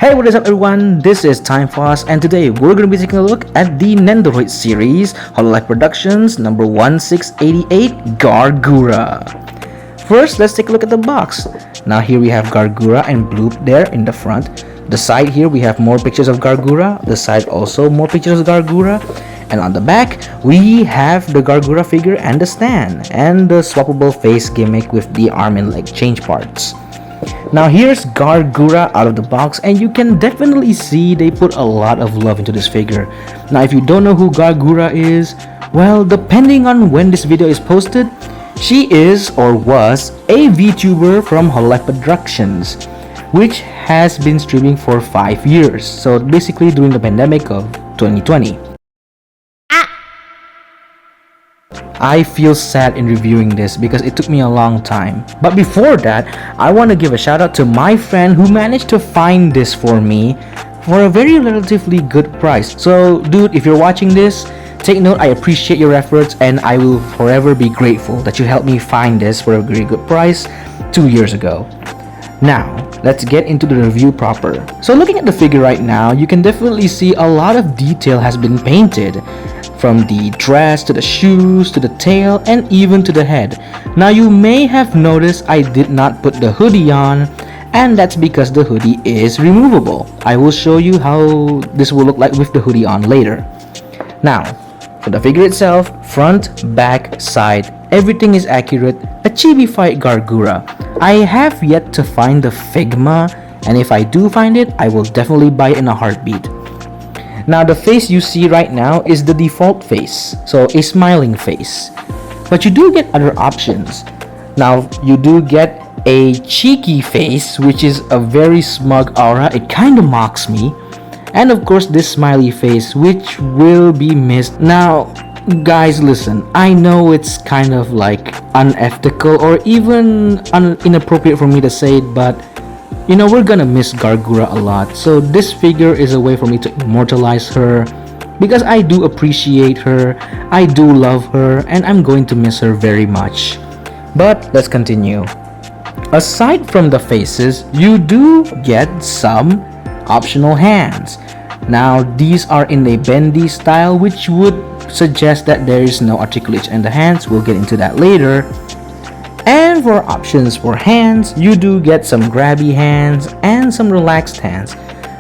Hey, what is up everyone? This is Time Fast and today we're going to be taking a look at the Nendoroid series, Hololive Productions number 1688, Gura. First, let's take a look at the box. Now here we have Gura and Bloop there in the front. The side here we have more pictures of Gura. The side also more pictures of Gura. And on the back, we have the Gura figure and the stand, and the swappable face gimmick with the arm and leg change parts. Now here's Gura out of the box, and you can definitely see they put a lot of love into this figure. Now if you don't know who Gura is, well, depending on when this video is posted, she is or was a VTuber from Hololive Productions, which has been streaming for 5 years, so basically during the pandemic of 2020. I feel sad in reviewing this because it took me a long time. But before that, I want to give a shout out to my friend who managed to find this for me for a very relatively good price. So dude, if you're watching this, take note, I appreciate your efforts and I will forever be grateful that you helped me find this for a very good price 2 years ago. Now, let's get into the review proper. So looking at the figure right now, you can definitely see a lot of detail has been painted. From the dress to the shoes to the tail and even to the head. Now you may have noticed I did not put the hoodie on, and that's because the hoodie is removable. I will show you how this will look like with the hoodie on later. Now, for the figure itself, front, back, side, everything is accurate. A chibi-fied Gura. I have yet to find the Figma, and if I do find it, I will definitely buy it in a heartbeat. Now the face you see right now is the default face, so a smiling face. But you do get other options. Now you do get a cheeky face, which is a very smug aura, it kinda mocks me. And of course this smiley face, which will be missed. Now guys, listen, I know it's kind of like unethical or even inappropriate for me to say it, but you know, we're gonna miss Gura a lot, so this figure is a way for me to immortalize her because I do appreciate her, I do love her, and I'm going to miss her very much. But let's continue. Aside from the faces, you do get some optional hands. Now these are in a bendy style, which would suggest that there is no articulation in the hands. We'll get into that later. And for options for hands, you do get some grabby hands and some relaxed hands.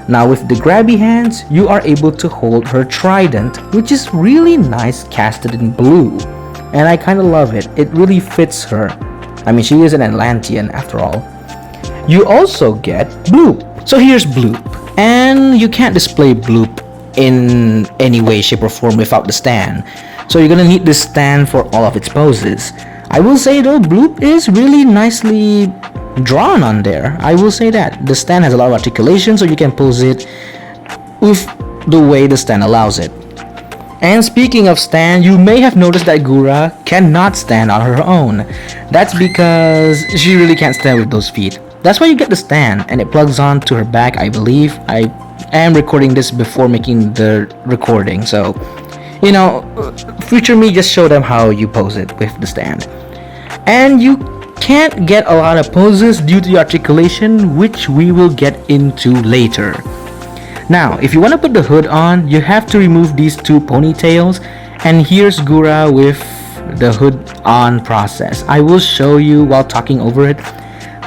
Now with the grabby hands, you are able to hold her trident, which is really nice casted in blue. And I kind of love it. It really fits her. I mean, she is an Atlantean after all. You also get Bloop. So here's Bloop. And you can't display Bloop in any way, shape or form without the stand. So you're gonna need this stand for all of its poses. I will say though, Bloop is really nicely drawn on there. I will say that. The stand has a lot of articulation, so you can pose it with the way the stand allows it. And speaking of stand, you may have noticed that Gura cannot stand on her own. That's because she really can't stand with those feet. That's why you get the stand, and it plugs on to her back, I believe. I am recording this before making the recording, so you know, future me, just show them how you pose it with the stand. And you can't get a lot of poses due to the articulation, which we will get into later. Now, if you want to put the hood on, you have to remove these two ponytails, and here's Gura with the hood on process. I will show you while talking over it.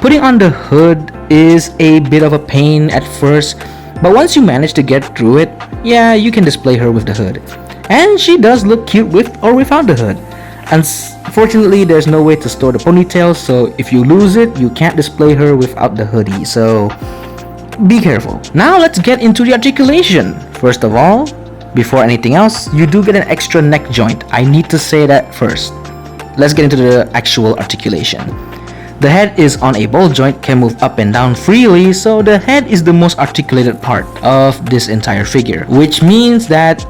Putting on the hood is a bit of a pain at first, but once you manage to get through it, yeah, you can display her with the hood. And she does look cute with or without the hood. Unfortunately, there's no way to store the ponytail, so if you lose it, you can't display her without the hoodie, so be careful. Now let's get into the articulation. First of all, before anything else, you do get an extra neck joint. I need to say that first. Let's get into the actual articulation. The head is on a ball joint, can move up and down freely, so the head is the most articulated part of this entire figure, which means that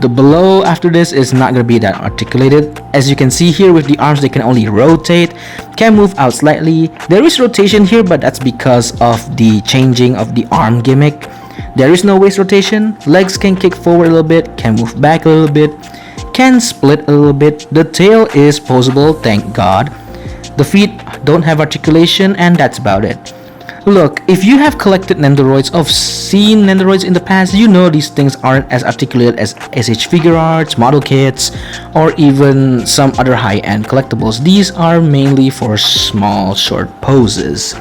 the below after this is not going to be that articulated. As you can see here with the arms, they can only rotate, can move out slightly. There is rotation here, but that's because of the changing of the arm gimmick. There is no waist rotation. Legs can kick forward a little bit, can move back a little bit, can split a little bit. The tail is posable, thank God. The feet don't have articulation, and that's about it. Look, if you have collected Nendoroids or seen Nendoroids in the past, you know these things aren't as articulate as SH figure arts, model kits, or even some other high-end collectibles. These are mainly for small, short poses.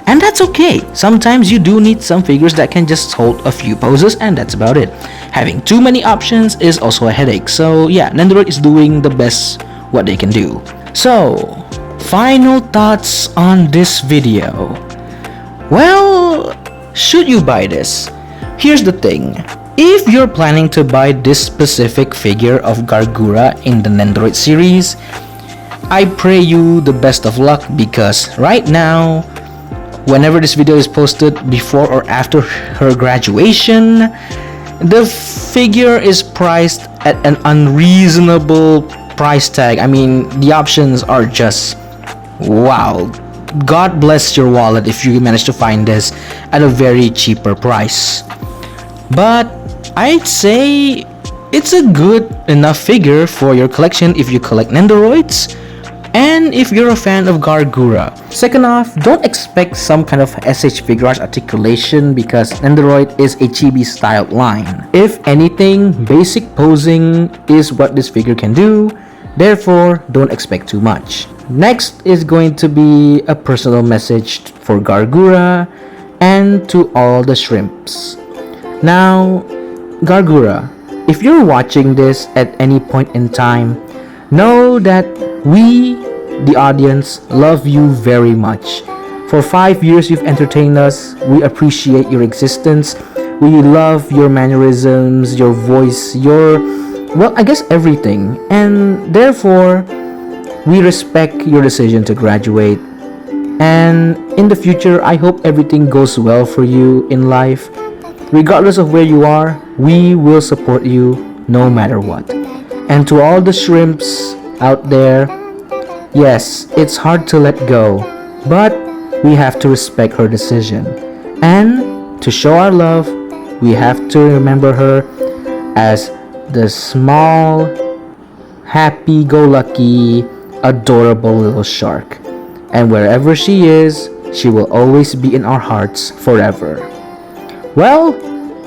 And that's okay. Sometimes you do need some figures that can just hold a few poses, and that's about it. Having too many options is also a headache. So yeah, Nendoroid is doing the best what they can do. So, final thoughts on this video. Well, should you buy this? Here's the thing. If you're planning to buy this specific figure of Gura in the Nendoroid series, I pray you the best of luck, because right now, whenever this video is posted, before or after her graduation, the figure is priced at an unreasonable price tag. I mean, the options are just wow. God bless your wallet if you manage to find this at a very cheaper price. But I'd say it's a good enough figure for your collection if you collect Nendoroids and if you're a fan of Gura. Second off, don't expect some kind of SH figure art articulation, because Nendoroid is a chibi styled line. If anything, basic posing is what this figure can do, therefore don't expect too much. Next is going to be a personal message for Gura and to all the shrimps. Now, Gura, if you're watching this at any point in time, know that we, the audience, love you very much. For 5 years you've entertained us. We appreciate your existence. We love your mannerisms, your voice, well, I guess everything. And therefore, we respect your decision to graduate. And in the future, I hope everything goes well for you in life. Regardless of where you are, we will support you no matter what. And to all the shrimps out there, yes, it's hard to let go, but we have to respect her decision. And to show our love, we have to remember her as the small, happy-go-lucky, adorable little shark. And wherever she is, she will always be in our hearts forever. Well,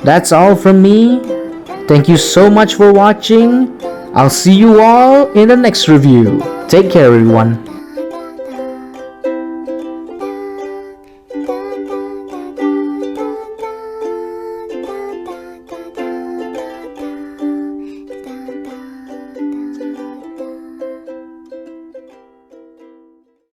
that's all from me. Thank you so much for watching. I'll see you all in the next review. Take care, everyone.